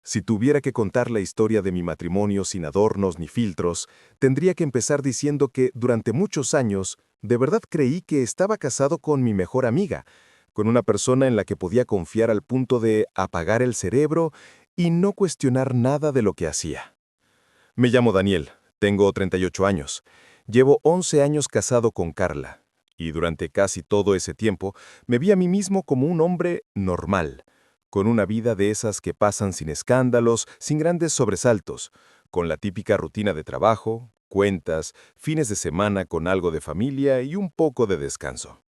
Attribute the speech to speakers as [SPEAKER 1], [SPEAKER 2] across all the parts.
[SPEAKER 1] Si tuviera que contar la historia de mi matrimonio sin adornos ni filtros, tendría que empezar diciendo que durante muchos años, de verdad creí que estaba casado con mi mejor amiga, con una persona en la que podía confiar al punto de apagar el cerebro y no cuestionar nada de lo que hacía. Me llamo Daniel, tengo 38 años, llevo 11 años casado con Carla, y durante casi todo ese tiempo me vi a mí mismo como un hombre normal, con una vida de esas que pasan sin escándalos, sin grandes sobresaltos, con la típica rutina de trabajo, cuentas, fines de semana con algo de familia y un poco de descanso.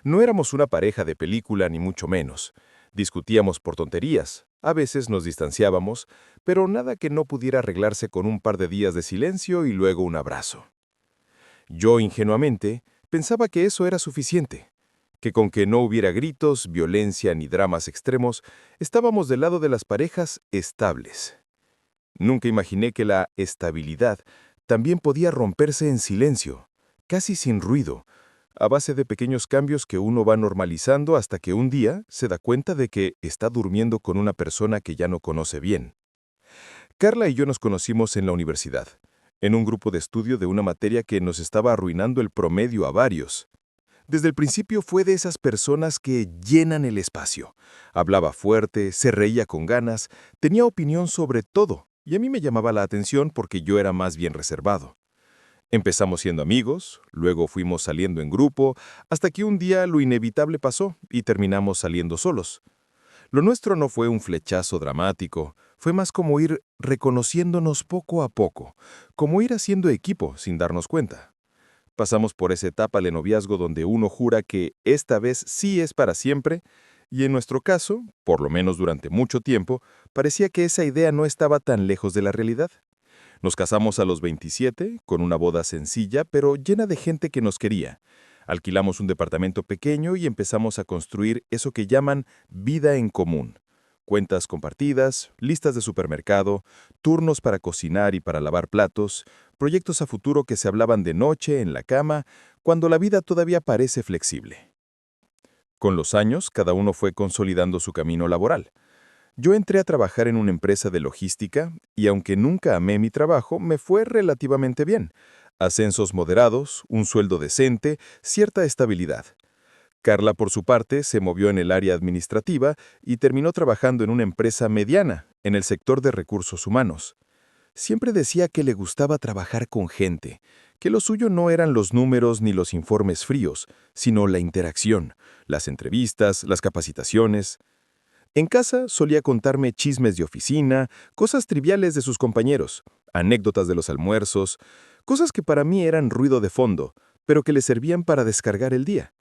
[SPEAKER 1] No éramos una pareja de película ni mucho menos. Discutíamos por tonterías, a veces nos distanciábamos, pero nada que no pudiera arreglarse con un par de días de silencio y luego un abrazo. Yo, ingenuamente, pensaba que eso era suficiente, que con que no hubiera gritos, violencia ni dramas extremos, estábamos del lado de las parejas estables. Nunca imaginé que la estabilidad también podía romperse en silencio, casi sin ruido, a base de pequeños cambios que uno va normalizando hasta que un día se da cuenta de que está durmiendo con una persona que ya no conoce bien. Carla y yo nos conocimos en la universidad, en un grupo de estudio de una materia que nos estaba arruinando el promedio a varios. Desde el principio fue de esas personas que llenan el espacio. Hablaba fuerte, se reía con ganas, tenía opinión sobre todo, y a mí me llamaba la atención porque yo era más bien reservado. Empezamos siendo amigos, luego fuimos saliendo en grupo, hasta que un día lo inevitable pasó y terminamos saliendo solos. Lo nuestro no fue un flechazo dramático, fue más como ir reconociéndonos poco a poco, como ir haciendo equipo sin darnos cuenta. Pasamos por esa etapa de noviazgo donde uno jura que esta vez sí es para siempre, y en nuestro caso, por lo menos durante mucho tiempo, parecía que esa idea no estaba tan lejos de la realidad. Nos casamos a los 27, con una boda sencilla, pero llena de gente que nos quería. Alquilamos un departamento pequeño y empezamos a construir eso que llaman vida en común. Cuentas compartidas, listas de supermercado, turnos para cocinar y para lavar platos, proyectos a futuro que se hablaban de noche en la cama, cuando la vida todavía parece flexible. Con los años, cada uno fue consolidando su camino laboral. Yo entré a trabajar en una empresa de logística y aunque nunca amé mi trabajo, me fue relativamente bien. Ascensos moderados, un sueldo decente, cierta estabilidad. Carla, por su parte, se movió en el área administrativa y terminó trabajando en una empresa mediana, en el sector de recursos humanos. Siempre decía que le gustaba trabajar con gente, que lo suyo no eran los números ni los informes fríos, sino la interacción, las entrevistas, las capacitaciones. En casa solía contarme chismes de oficina, cosas triviales de sus compañeros, anécdotas de los almuerzos, cosas que para mí eran ruido de fondo, pero que le servían para descargar el día.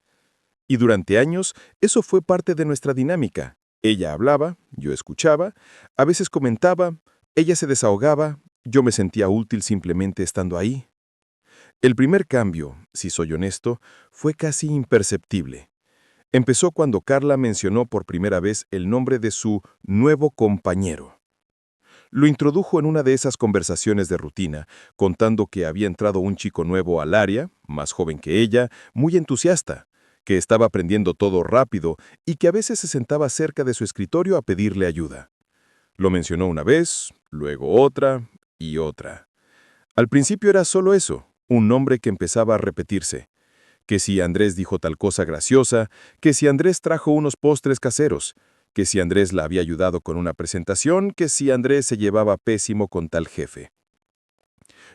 [SPEAKER 1] Y durante años, eso fue parte de nuestra dinámica. Ella hablaba, yo escuchaba, a veces comentaba, ella se desahogaba, yo me sentía útil simplemente estando ahí. El primer cambio, si soy honesto, fue casi imperceptible. Empezó cuando Carla mencionó por primera vez el nombre de su nuevo compañero. Lo introdujo en una de esas conversaciones de rutina, contando que había entrado un chico nuevo al área, más joven que ella, muy entusiasta, que estaba aprendiendo todo rápido y que a veces se sentaba cerca de su escritorio a pedirle ayuda. Lo mencionó una vez, luego otra y otra. Al principio era solo eso, un nombre que empezaba a repetirse. Que si Andrés dijo tal cosa graciosa, que si Andrés trajo unos postres caseros, que si Andrés la había ayudado con una presentación, que si Andrés se llevaba pésimo con tal jefe.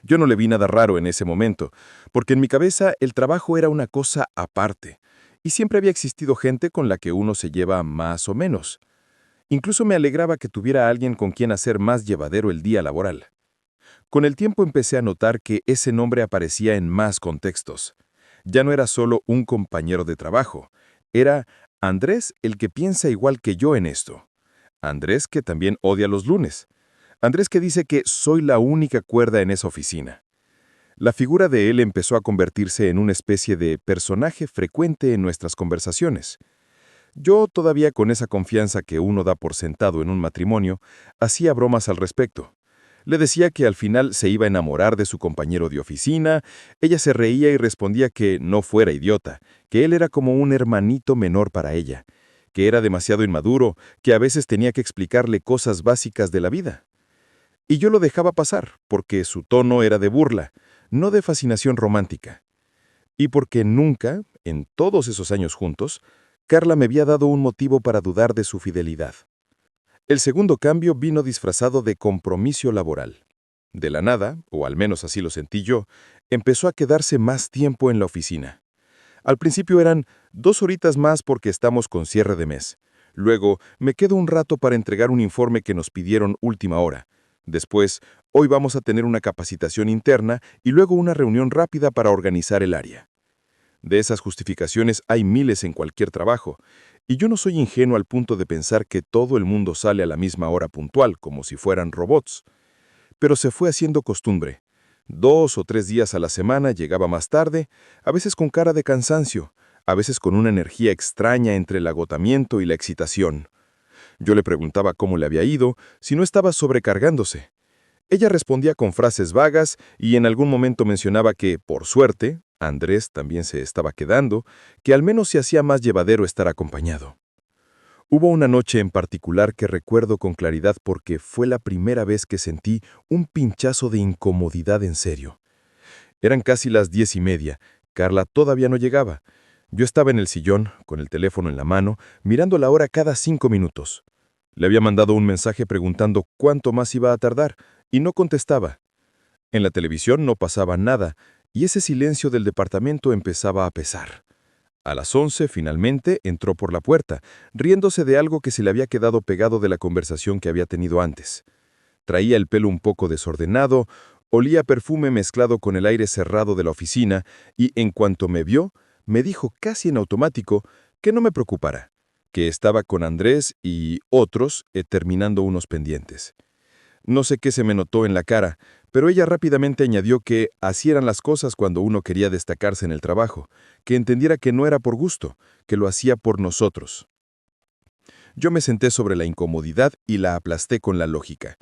[SPEAKER 1] Yo no le vi nada raro en ese momento, porque en mi cabeza el trabajo era una cosa aparte, y siempre había existido gente con la que uno se lleva más o menos. Incluso me alegraba que tuviera a alguien con quien hacer más llevadero el día laboral. Con el tiempo empecé a notar que ese nombre aparecía en más contextos. Ya no era solo un compañero de trabajo, era Andrés el que piensa igual que yo en esto. Andrés que también odia los lunes. Andrés que dice que soy la única cuerda en esa oficina. La figura de él empezó a convertirse en una especie de personaje frecuente en nuestras conversaciones. Yo, todavía con esa confianza que uno da por sentado en un matrimonio, hacía bromas al respecto. Le decía que al final se iba a enamorar de su compañero de oficina, ella se reía y respondía que no fuera idiota, que él era como un hermanito menor para ella, que era demasiado inmaduro, que a veces tenía que explicarle cosas básicas de la vida. Y yo lo dejaba pasar, porque su tono era de burla, no de fascinación romántica. Y porque nunca, en todos esos años juntos, Carla me había dado un motivo para dudar de su fidelidad. El segundo cambio vino disfrazado de compromiso laboral. De la nada, o al menos así lo sentí yo, empezó a quedarse más tiempo en la oficina. Al principio eran 2 horitas más porque estamos con cierre de mes. Luego, me quedo un rato para entregar un informe que nos pidieron última hora. Después, hoy vamos a tener una capacitación interna y luego una reunión rápida para organizar el área. De esas justificaciones hay miles en cualquier trabajo, y yo no soy ingenuo al punto de pensar que todo el mundo sale a la misma hora puntual, como si fueran robots. Pero se fue haciendo costumbre. 2 o 3 días a la semana llegaba más tarde, a veces con cara de cansancio, a veces con una energía extraña entre el agotamiento y la excitación. Yo le preguntaba cómo le había ido, si no estaba sobrecargándose. Ella respondía con frases vagas y en algún momento mencionaba que, por suerte, Andrés también se estaba quedando, que al menos se hacía más llevadero estar acompañado. Hubo una noche en particular que recuerdo con claridad porque fue la primera vez que sentí un pinchazo de incomodidad en serio. Eran casi las 10:30, Carla todavía no llegaba. Yo estaba en el sillón, con el teléfono en la mano, mirando la hora cada 5 minutos. Le había mandado un mensaje preguntando cuánto más iba a tardar, y no contestaba. En la televisión no pasaba nada, y ese silencio del departamento empezaba a pesar. A las 11, finalmente, entró por la puerta, riéndose de algo que se le había quedado pegado de la conversación que había tenido antes. Traía el pelo un poco desordenado, olía a perfume mezclado con el aire cerrado de la oficina, y en cuanto me vio, me dijo casi en automático que no me preocupara, que estaba con Andrés y otros terminando unos pendientes. No sé qué se me notó en la cara, pero ella rápidamente añadió que así eran las cosas cuando uno quería destacarse en el trabajo, que entendiera que no era por gusto, que lo hacía por nosotros. Yo me senté sobre la incomodidad y la aplasté con la lógica.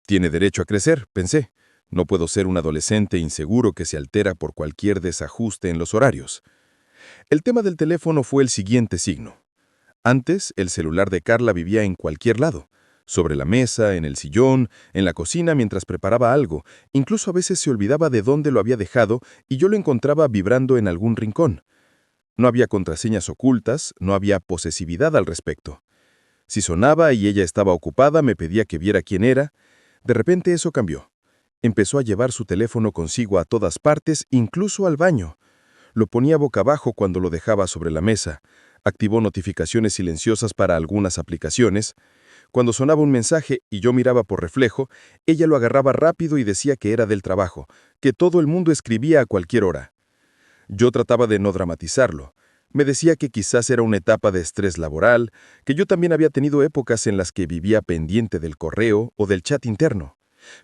[SPEAKER 1] Tiene derecho a crecer, pensé. No puedo ser un adolescente inseguro que se altera por cualquier desajuste en los horarios. El tema del teléfono fue el siguiente signo. Antes, el celular de Carla vivía en cualquier lado. Sobre la mesa, en el sillón, en la cocina mientras preparaba algo. Incluso a veces se olvidaba de dónde lo había dejado y yo lo encontraba vibrando en algún rincón. No había contraseñas ocultas, no había posesividad al respecto. Si sonaba y ella estaba ocupada, me pedía que viera quién era. De repente eso cambió. Empezó a llevar su teléfono consigo a todas partes, incluso al baño. Lo ponía boca abajo cuando lo dejaba sobre la mesa. Activó notificaciones silenciosas para algunas aplicaciones. Cuando sonaba un mensaje y yo miraba por reflejo, ella lo agarraba rápido y decía que era del trabajo, que todo el mundo escribía a cualquier hora. Yo trataba de no dramatizarlo. Me decía que quizás era una etapa de estrés laboral, que yo también había tenido épocas en las que vivía pendiente del correo o del chat interno.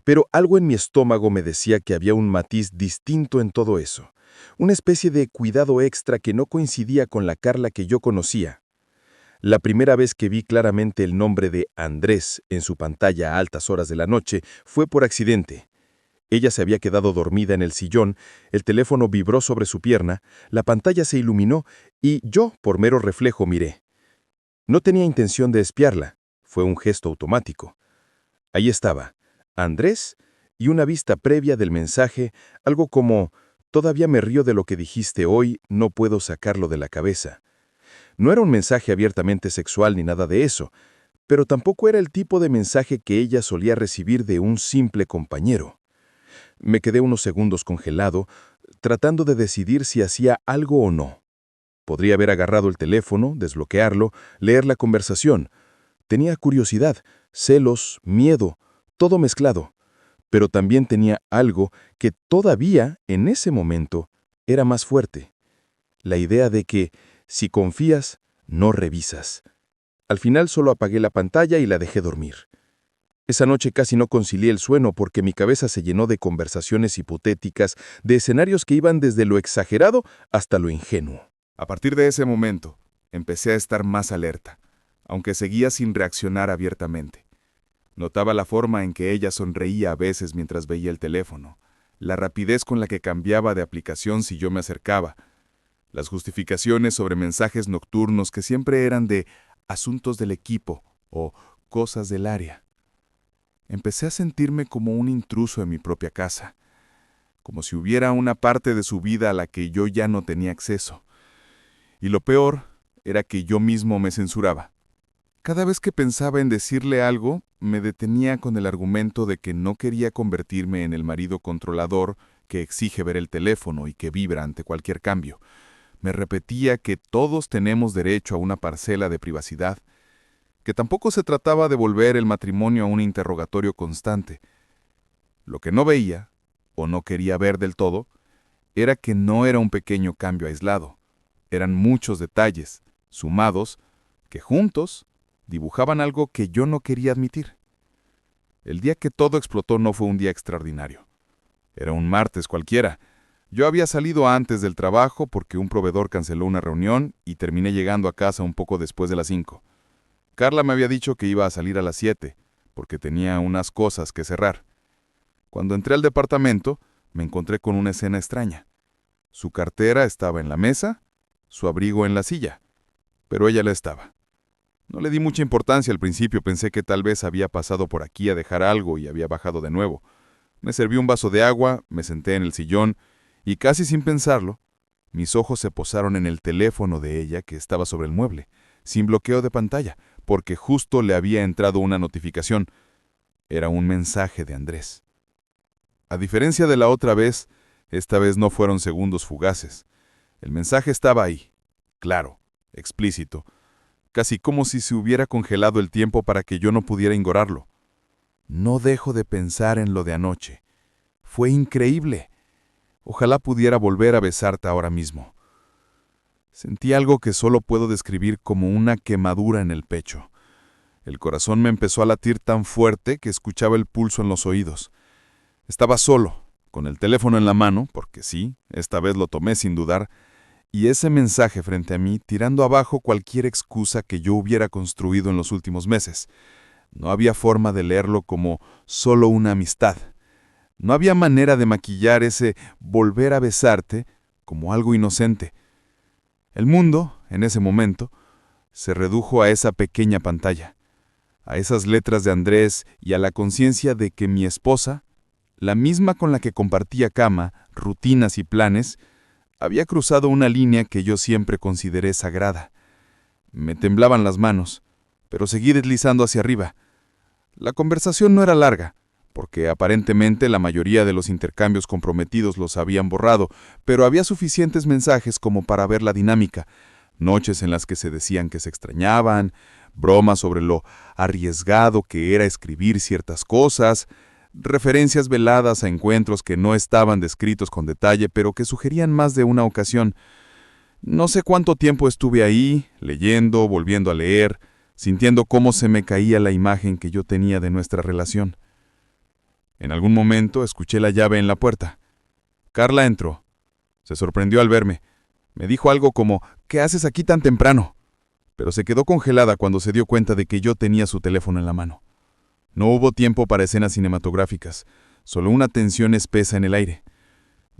[SPEAKER 1] Pero algo en mi estómago me decía que había un matiz distinto en todo eso, una especie de cuidado extra que no coincidía con la Carla que yo conocía. La primera vez que vi claramente el nombre de Andrés en su pantalla a altas horas de la noche fue por accidente. Ella se había quedado dormida en el sillón, el teléfono vibró sobre su pierna, la pantalla se iluminó y yo, por mero reflejo, miré. No tenía intención de espiarla, fue un gesto automático. Ahí estaba, Andrés, y una vista previa del mensaje, algo como, todavía me río de lo que dijiste hoy, no puedo sacarlo de la cabeza. No era un mensaje abiertamente sexual ni nada de eso, pero tampoco era el tipo de mensaje que ella solía recibir de un simple compañero. Me quedé unos segundos congelado, tratando de decidir si hacía algo o no. Podría haber agarrado el teléfono, desbloquearlo, leer la conversación. Tenía curiosidad, celos, miedo, todo mezclado. Pero también tenía algo que todavía, en ese momento, era más fuerte. La idea de que, si confías, no revisas. Al final solo apagué la pantalla y la dejé dormir. Esa noche casi no concilié el sueño porque mi cabeza se llenó de conversaciones hipotéticas, de escenarios que iban desde lo exagerado hasta lo ingenuo.
[SPEAKER 2] A partir de ese momento, empecé a estar más alerta, aunque seguía sin reaccionar abiertamente. Notaba la forma en que ella sonreía a veces mientras veía el teléfono, la rapidez con la que cambiaba de aplicación si yo me acercaba, las justificaciones sobre mensajes nocturnos que siempre eran de asuntos del equipo o cosas del área. Empecé a sentirme como un intruso en mi propia casa, como si hubiera una parte de su vida a la que yo ya no tenía acceso. Y lo peor era que yo mismo me censuraba. Cada vez que pensaba en decirle algo, me detenía con el argumento de que no quería convertirme en el marido controlador que exige ver el teléfono y que vibra ante cualquier cambio. Me repetía que todos tenemos derecho a una parcela de privacidad, que tampoco se trataba de volver el matrimonio a un interrogatorio constante. Lo que no veía, o no quería ver del todo, era que no era un pequeño cambio aislado. Eran muchos detalles, sumados, que juntos dibujaban algo que yo no quería admitir. El día que todo explotó no fue un día extraordinario. Era un martes cualquiera. Yo había salido antes del trabajo porque un proveedor canceló una reunión y terminé llegando a casa un poco después de las 5. Carla me había dicho que iba a salir a las 7, porque tenía unas cosas que cerrar. Cuando entré al departamento, me encontré con una escena extraña. Su cartera estaba en la mesa, su abrigo en la silla, pero ella la estaba. No le di mucha importancia al principio, pensé que tal vez había pasado por aquí a dejar algo y había bajado de nuevo. Me serví un vaso de agua, me senté en el sillón y casi sin pensarlo, mis ojos se posaron en el teléfono de ella que estaba sobre el mueble, sin bloqueo de pantalla, porque justo le había entrado una notificación. Era un mensaje de Andrés. A diferencia de la otra vez, esta vez no fueron segundos fugaces. El mensaje estaba ahí, claro, explícito, casi como si se hubiera congelado el tiempo para que yo no pudiera ignorarlo. No dejo de pensar en lo de anoche. Fue increíble. Ojalá pudiera volver a besarte ahora mismo. Sentí algo que solo puedo describir como una quemadura en el pecho. El corazón me empezó a latir tan fuerte que escuchaba el pulso en los oídos. Estaba solo, con el teléfono en la mano, porque sí, esta vez lo tomé sin dudar, y ese mensaje frente a mí tirando abajo cualquier excusa que yo hubiera construido en los últimos meses. No había forma de leerlo como solo una amistad. No había manera de maquillar ese volver a besarte como algo inocente. El mundo, en ese momento, se redujo a esa pequeña pantalla, a esas letras de Andrés y a la conciencia de que mi esposa, la misma con la que compartía cama, rutinas y planes, había cruzado una línea que yo siempre consideré sagrada. Me temblaban las manos, pero seguí deslizando hacia arriba. La conversación no era larga, porque aparentemente la mayoría de los intercambios comprometidos los habían borrado, pero había suficientes mensajes como para ver la dinámica. Noches en las que se decían que se extrañaban, bromas sobre lo arriesgado que era escribir ciertas cosas, referencias veladas a encuentros que no estaban descritos con detalle, pero que sugerían más de una ocasión. No sé cuánto tiempo estuve ahí, leyendo, volviendo a leer, sintiendo cómo se me caía la imagen que yo tenía de nuestra relación. En algún momento escuché la llave en la puerta. Carla entró. Se sorprendió al verme. Me dijo algo como, ¿qué haces aquí tan temprano? Pero se quedó congelada cuando se dio cuenta de que yo tenía su teléfono en la mano. No hubo tiempo para escenas cinematográficas, solo una tensión espesa en el aire.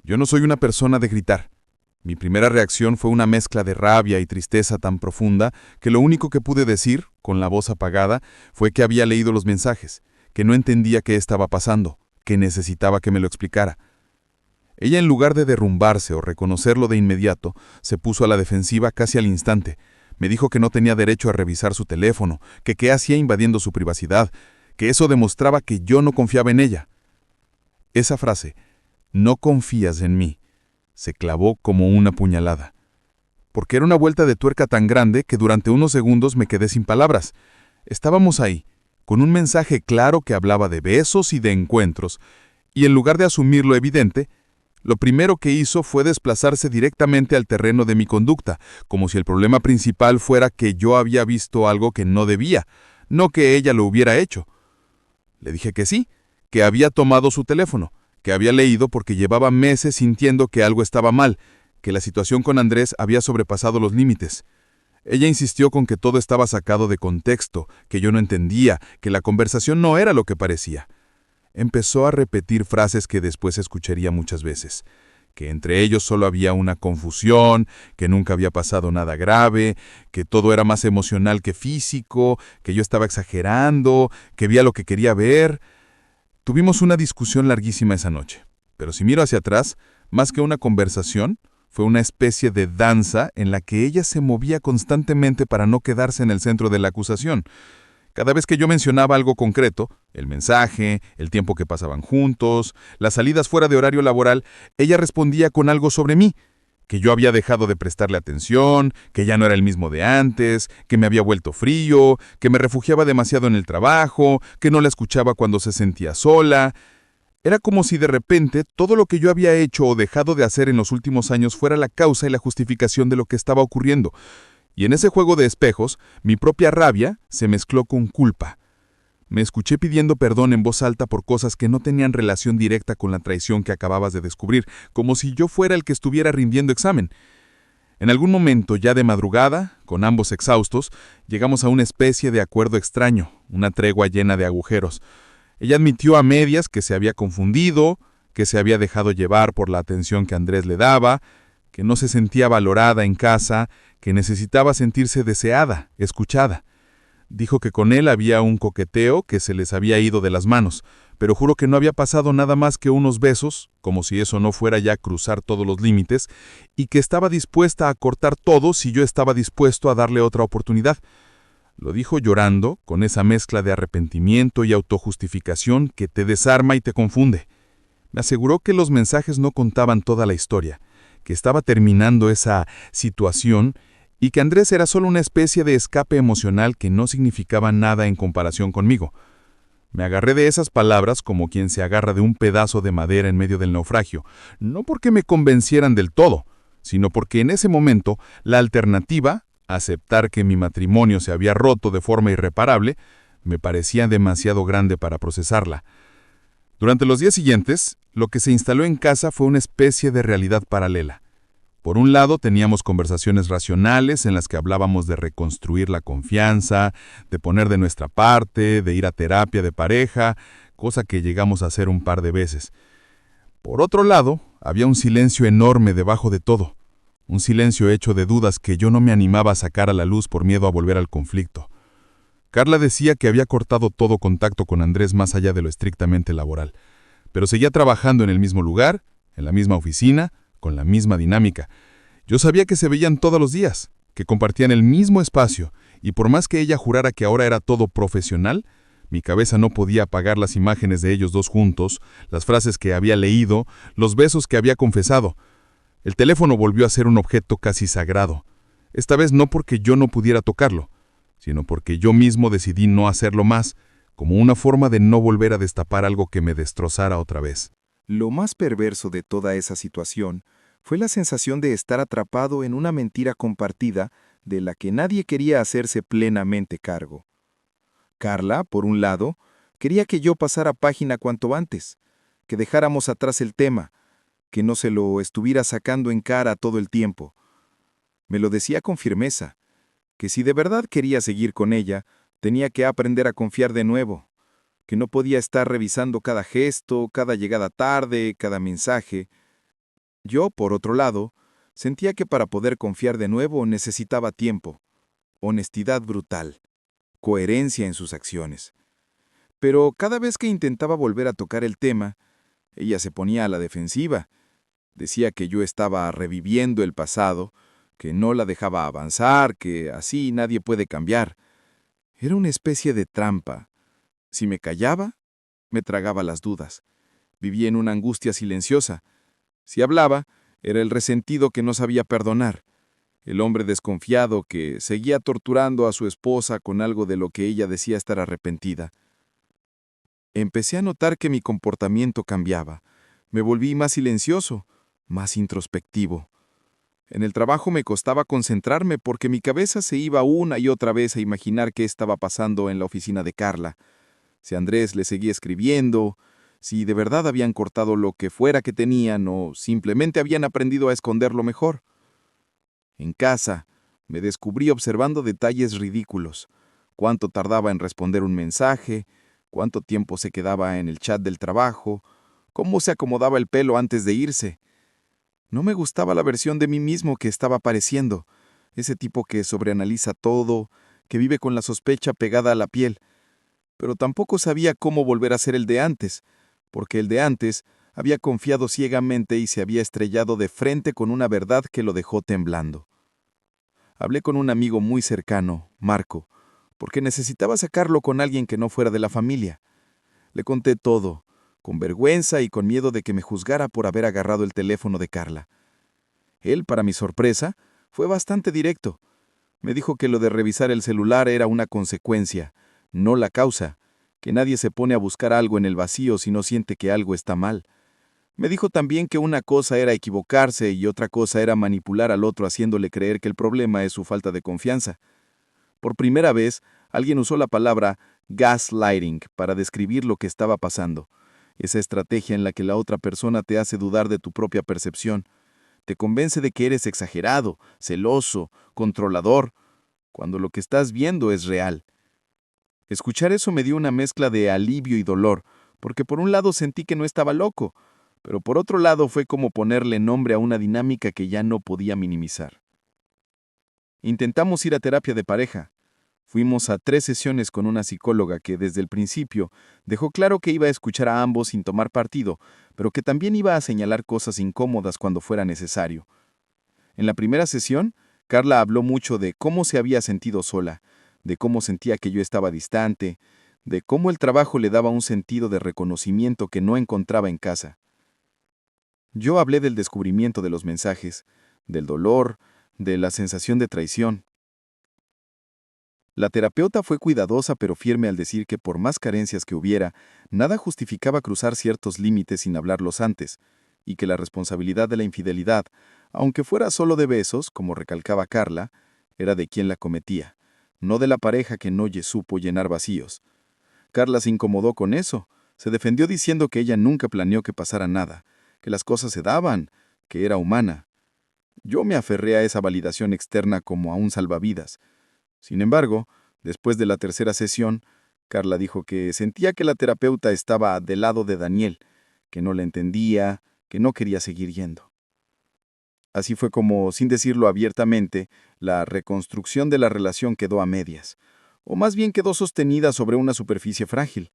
[SPEAKER 2] Yo no soy una persona de gritar. Mi primera reacción fue una mezcla de rabia y tristeza tan profunda que lo único que pude decir, con la voz apagada, fue que había leído los mensajes, que no entendía qué estaba pasando, que necesitaba que me lo explicara. Ella, en lugar de derrumbarse o reconocerlo de inmediato, se puso a la defensiva casi al instante. Me dijo que no tenía derecho a revisar su teléfono, que qué hacía invadiendo su privacidad, que eso demostraba que yo no confiaba en ella. Esa frase, «no confías en mí», se clavó como una puñalada. Porque era una vuelta de tuerca tan grande que durante unos segundos me quedé sin palabras. Estábamos ahí, con un mensaje claro que hablaba de besos y de encuentros, y en lugar de asumir lo evidente, lo primero que hizo fue desplazarse directamente al terreno de mi conducta, como si el problema principal fuera que yo había visto algo que no debía, no que ella lo hubiera hecho. Le dije que sí, que había tomado su teléfono, que había leído porque llevaba meses sintiendo que algo estaba mal, que la situación con Andrés había sobrepasado los límites. Ella insistió con que todo estaba sacado de contexto, que yo no entendía, que la conversación no era lo que parecía. Empezó a repetir frases que después escucharía muchas veces, que entre ellos solo había una confusión, que nunca había pasado nada grave, que todo era más emocional que físico, que yo estaba exagerando, que veía lo que quería ver. Tuvimos una discusión larguísima esa noche, pero si miro hacia atrás, más que una conversación, fue una especie de danza en la que ella se movía constantemente para no quedarse en el centro de la acusación. Cada vez que yo mencionaba algo concreto, el mensaje, el tiempo que pasaban juntos, las salidas fuera de horario laboral, ella respondía con algo sobre mí, que yo había dejado de prestarle atención, que ya no era el mismo de antes, que me había vuelto frío, que me refugiaba demasiado en el trabajo, que no la escuchaba cuando se sentía sola. Era como si de repente todo lo que yo había hecho o dejado de hacer en los últimos años fuera la causa y la justificación de lo que estaba ocurriendo. Y en ese juego de espejos, mi propia rabia se mezcló con culpa. Me escuché pidiendo perdón en voz alta por cosas que no tenían relación directa con la traición que acababas de descubrir, como si yo fuera el que estuviera rindiendo examen. En algún momento, ya de madrugada, con ambos exhaustos, llegamos a una especie de acuerdo extraño, una tregua llena de agujeros. Ella admitió a medias que se había confundido, que se había dejado llevar por la atención que Andrés le daba, que no se sentía valorada en casa, que necesitaba sentirse deseada, escuchada. Dijo que con él había un coqueteo que se les había ido de las manos, pero juró que no había pasado nada más que unos besos, como si eso no fuera ya cruzar todos los límites, y que estaba dispuesta a cortar todo si yo estaba dispuesto a darle otra oportunidad. Lo dijo llorando, con esa mezcla de arrepentimiento y autojustificación que te desarma y te confunde. Me aseguró que los mensajes no contaban toda la historia, que estaba terminando esa situación y que Andrés era solo una especie de escape emocional que no significaba nada en comparación conmigo. Me agarré de esas palabras como quien se agarra de un pedazo de madera en medio del naufragio, no porque me convencieran del todo, sino porque en ese momento la alternativa, aceptar que mi matrimonio se había roto de forma irreparable, me parecía demasiado grande para procesarla. Durante los días siguientes, lo que se instaló en casa fue una especie de realidad paralela. Por un lado, teníamos conversaciones racionales en las que hablábamos de reconstruir la confianza, de poner de nuestra parte, de ir a terapia de pareja, cosa que llegamos a hacer un par de veces. Por otro lado, había un silencio enorme debajo de todo. Un silencio hecho de dudas que yo no me animaba a sacar a la luz por miedo a volver al conflicto. Carla decía que había cortado todo contacto con Andrés más allá de lo estrictamente laboral, pero seguía trabajando en el mismo lugar, en la misma oficina, con la misma dinámica. Yo sabía que se veían todos los días, que compartían el mismo espacio, y por más que ella jurara que ahora era todo profesional, mi cabeza no podía apagar las imágenes de ellos dos juntos, las frases que había leído, los besos que había confesado. El teléfono volvió a ser un objeto casi sagrado, esta vez no porque yo no pudiera tocarlo, sino porque yo mismo decidí no hacerlo más, como una forma de no volver a destapar algo que me destrozara otra vez.
[SPEAKER 1] Lo más perverso de toda esa situación fue la sensación de estar atrapado en una mentira compartida de la que nadie quería hacerse plenamente cargo. Carla, por un lado, quería que yo pasara página cuanto antes, que dejáramos atrás el tema, que no se lo estuviera sacando en cara todo el tiempo. Me lo decía con firmeza, que si de verdad quería seguir con ella, tenía que aprender a confiar de nuevo, que no podía estar revisando cada gesto, cada llegada tarde, cada mensaje. Yo, por otro lado, sentía que para poder confiar de nuevo necesitaba tiempo, honestidad brutal, coherencia en sus acciones. Pero cada vez que intentaba volver a tocar el tema, ella se ponía a la defensiva. Decía que yo estaba reviviendo el pasado, que no la dejaba avanzar, que así nadie puede cambiar. Era una especie de trampa. Si me callaba, me tragaba las dudas. Vivía en una angustia silenciosa. Si hablaba, era el resentido que no sabía perdonar, el hombre desconfiado que seguía torturando a su esposa con algo de lo que ella decía estar arrepentida. Empecé a notar que mi comportamiento cambiaba. Me volví más silencioso, más introspectivo. En el trabajo me costaba concentrarme porque mi cabeza se iba una y otra vez a imaginar qué estaba pasando en la oficina de Carla. Si Andrés le seguía escribiendo, si de verdad habían cortado lo que fuera que tenían o simplemente habían aprendido a esconderlo mejor. En casa, me descubrí observando detalles ridículos. Cuánto tardaba en responder un mensaje, cuánto tiempo se quedaba en el chat del trabajo, cómo se acomodaba el pelo antes de irse.
[SPEAKER 3] No me gustaba la versión de mí mismo que estaba apareciendo, ese tipo que sobreanaliza todo, que vive con la sospecha pegada a la piel. Pero tampoco sabía cómo volver a ser el de antes, porque el de antes había confiado ciegamente y se había estrellado de frente con una verdad que lo dejó temblando. Hablé con un amigo muy cercano, Marco, porque necesitaba sacarlo con alguien que no fuera de la familia. Le conté todo, con vergüenza y con miedo de que me juzgara por haber agarrado el teléfono de Carla. Él, para mi sorpresa, fue bastante directo. Me dijo que lo de revisar el celular era una consecuencia, no la causa, que nadie se pone a buscar algo en el vacío si no siente que algo está mal. Me dijo también que una cosa era equivocarse y otra cosa era manipular al otro haciéndole creer que el problema es su falta de confianza. Por primera vez, alguien usó la palabra gaslighting para describir lo que estaba pasando, esa estrategia en la que la otra persona te hace dudar de tu propia percepción. Te convence de que eres exagerado, celoso, controlador, cuando lo que estás viendo es real. Escuchar eso me dio una mezcla de alivio y dolor, porque por un lado sentí que no estaba loco, pero por otro lado fue como ponerle nombre a una dinámica que ya no podía minimizar. Intentamos ir a terapia de pareja. Fuimos a 3 sesiones con una psicóloga que desde el principio dejó claro que iba a escuchar a ambos sin tomar partido, pero que también iba a señalar cosas incómodas cuando fuera necesario. En la primera sesión, Carla habló mucho de cómo se había sentido sola, de cómo sentía que yo estaba distante, de cómo el trabajo le daba un sentido de reconocimiento que no encontraba en casa. Yo hablé del descubrimiento de los mensajes, del dolor, de la sensación de traición. La terapeuta fue cuidadosa pero firme al decir que por más carencias que hubiera, nada justificaba cruzar ciertos límites sin hablarlos antes, y que la responsabilidad de la infidelidad, aunque fuera solo de besos, como recalcaba Carla, era de quien la cometía, no de la pareja que no supo llenar vacíos. Carla se incomodó con eso, se defendió diciendo que ella nunca planeó que pasara nada, que las cosas se daban, que era humana. Yo me aferré a esa validación externa como a un salvavidas. Sin embargo, después de la tercera sesión, Carla dijo que sentía que la terapeuta estaba del lado de Daniel, que no la entendía, que no quería seguir yendo. Así fue como, sin decirlo abiertamente, la reconstrucción de la relación quedó a medias, o más bien quedó sostenida sobre una superficie frágil.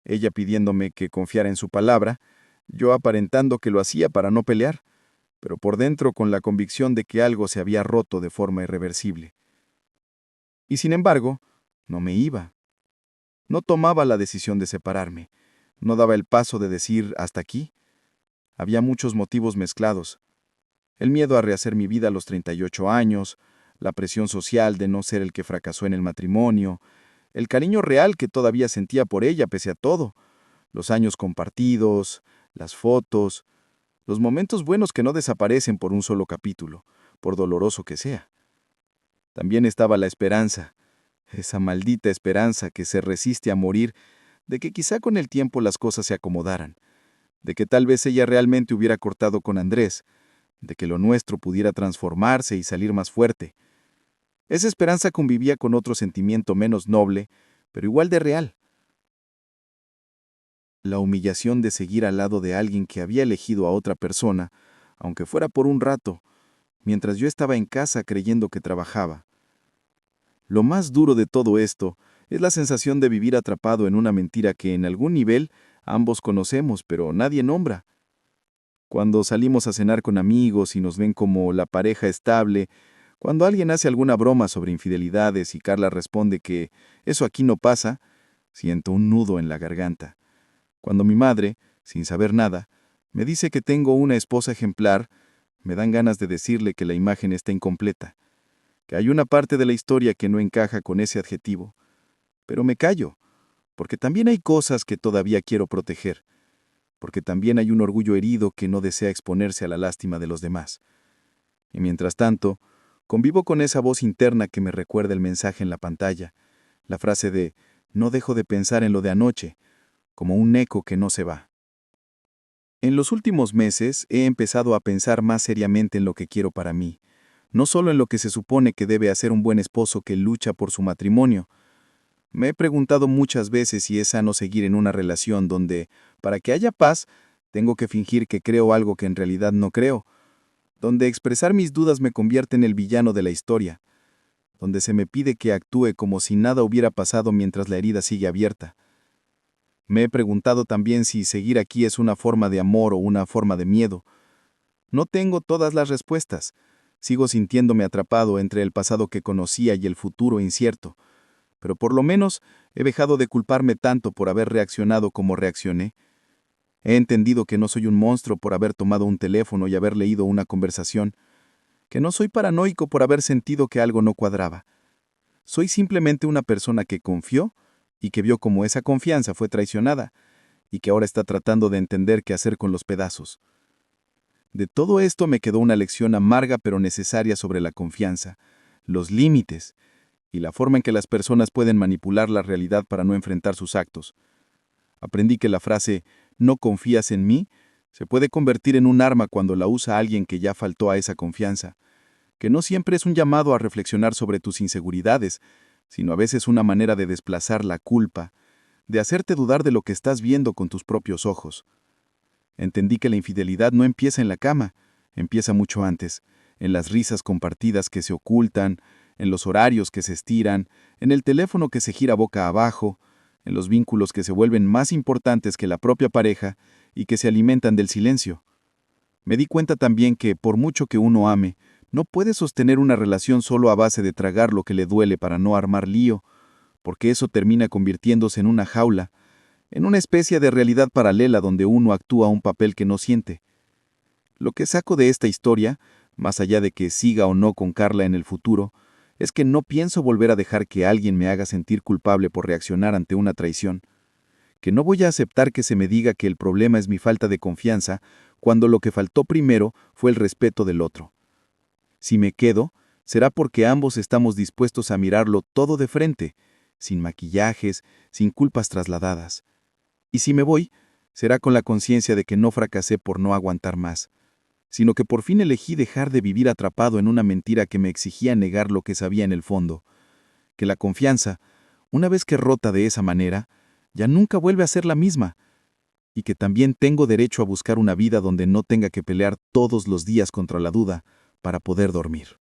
[SPEAKER 3] Ella pidiéndome que confiara en su palabra, yo aparentando que lo hacía para no pelear, pero por dentro con la convicción de que algo se había roto de forma irreversible. Y sin embargo, no me iba. No tomaba la decisión de separarme. No daba el paso de decir hasta aquí. Había muchos motivos mezclados. El miedo a rehacer mi vida a los 38 años, la presión social de no ser el que fracasó en el matrimonio, el cariño real que todavía sentía por ella pese a todo, los años compartidos, las fotos, los momentos buenos que no desaparecen por un solo capítulo, por doloroso que sea. También estaba la esperanza, esa maldita esperanza que se resiste a morir, de que quizá con el tiempo las cosas se acomodaran, de que tal vez ella realmente hubiera cortado con Andrés, de que lo nuestro pudiera transformarse y salir más fuerte. Esa esperanza convivía con otro sentimiento menos noble, pero igual de real. La humillación de seguir al lado de alguien que había elegido a otra persona, aunque fuera por un rato, mientras yo estaba en casa creyendo que trabajaba. Lo más duro de todo esto es la sensación de vivir atrapado en una mentira que en algún nivel ambos conocemos, pero nadie nombra. Cuando salimos a cenar con amigos y nos ven como la pareja estable, cuando alguien hace alguna broma sobre infidelidades y Carla responde que eso aquí no pasa, siento un nudo en la garganta. Cuando mi madre, sin saber nada, me dice que tengo una esposa ejemplar, me dan ganas de decirle que la imagen está incompleta, que hay una parte de la historia que no encaja con ese adjetivo. Pero me callo, porque también hay cosas que todavía quiero proteger, porque también hay un orgullo herido que no desea exponerse a la lástima de los demás. Y mientras tanto, convivo con esa voz interna que me recuerda el mensaje en la pantalla, la frase de «no dejo de pensar en lo de anoche», como un eco que no se va. En los últimos meses he empezado a pensar más seriamente en lo que quiero para mí, no solo en lo que se supone que debe hacer un buen esposo que lucha por su matrimonio. Me he preguntado muchas veces si es sano seguir en una relación donde, para que haya paz, tengo que fingir que creo algo que en realidad no creo, donde expresar mis dudas me convierte en el villano de la historia, donde se me pide que actúe como si nada hubiera pasado mientras la herida sigue abierta. Me he preguntado también si seguir aquí es una forma de amor o una forma de miedo. No tengo todas las respuestas. Sigo sintiéndome atrapado entre el pasado que conocía y el futuro incierto. Pero por lo menos he dejado de culparme tanto por haber reaccionado como reaccioné. He entendido que no soy un monstruo por haber tomado un teléfono y haber leído una conversación, que no soy paranoico por haber sentido que algo no cuadraba. Soy simplemente una persona que confió y que vio cómo esa confianza fue traicionada y que ahora está tratando de entender qué hacer con los pedazos. De todo esto me quedó una lección amarga pero necesaria sobre la confianza, los límites y la forma en que las personas pueden manipular la realidad para no enfrentar sus actos. Aprendí que la frase «no confías en mí» se puede convertir en un arma cuando la usa alguien que ya faltó a esa confianza, que no siempre es un llamado a reflexionar sobre tus inseguridades, sino a veces una manera de desplazar la culpa, de hacerte dudar de lo que estás viendo con tus propios ojos. Entendí que la infidelidad no empieza en la cama, empieza mucho antes, en las risas compartidas que se ocultan, en los horarios que se estiran, en el teléfono que se gira boca abajo, en los vínculos que se vuelven más importantes que la propia pareja y que se alimentan del silencio. Me di cuenta también que, por mucho que uno ame, no puede sostener una relación solo a base de tragar lo que le duele para no armar lío, porque eso termina convirtiéndose en una jaula, en una especie de realidad paralela donde uno actúa un papel que no siente. Lo que saco de esta historia, más allá de que siga o no con Carla en el futuro, es que no pienso volver a dejar que alguien me haga sentir culpable por reaccionar ante una traición, que no voy a aceptar que se me diga que el problema es mi falta de confianza, cuando lo que faltó primero fue el respeto del otro. Si me quedo, será porque ambos estamos dispuestos a mirarlo todo de frente, sin maquillajes, sin culpas trasladadas. Y si me voy, será con la conciencia de que no fracasé por no aguantar más, sino que por fin elegí dejar de vivir atrapado en una mentira que me exigía negar lo que sabía en el fondo, que la confianza, una vez que rota de esa manera, ya nunca vuelve a ser la misma, y que también tengo derecho a buscar una vida donde no tenga que pelear todos los días contra la duda para poder dormir.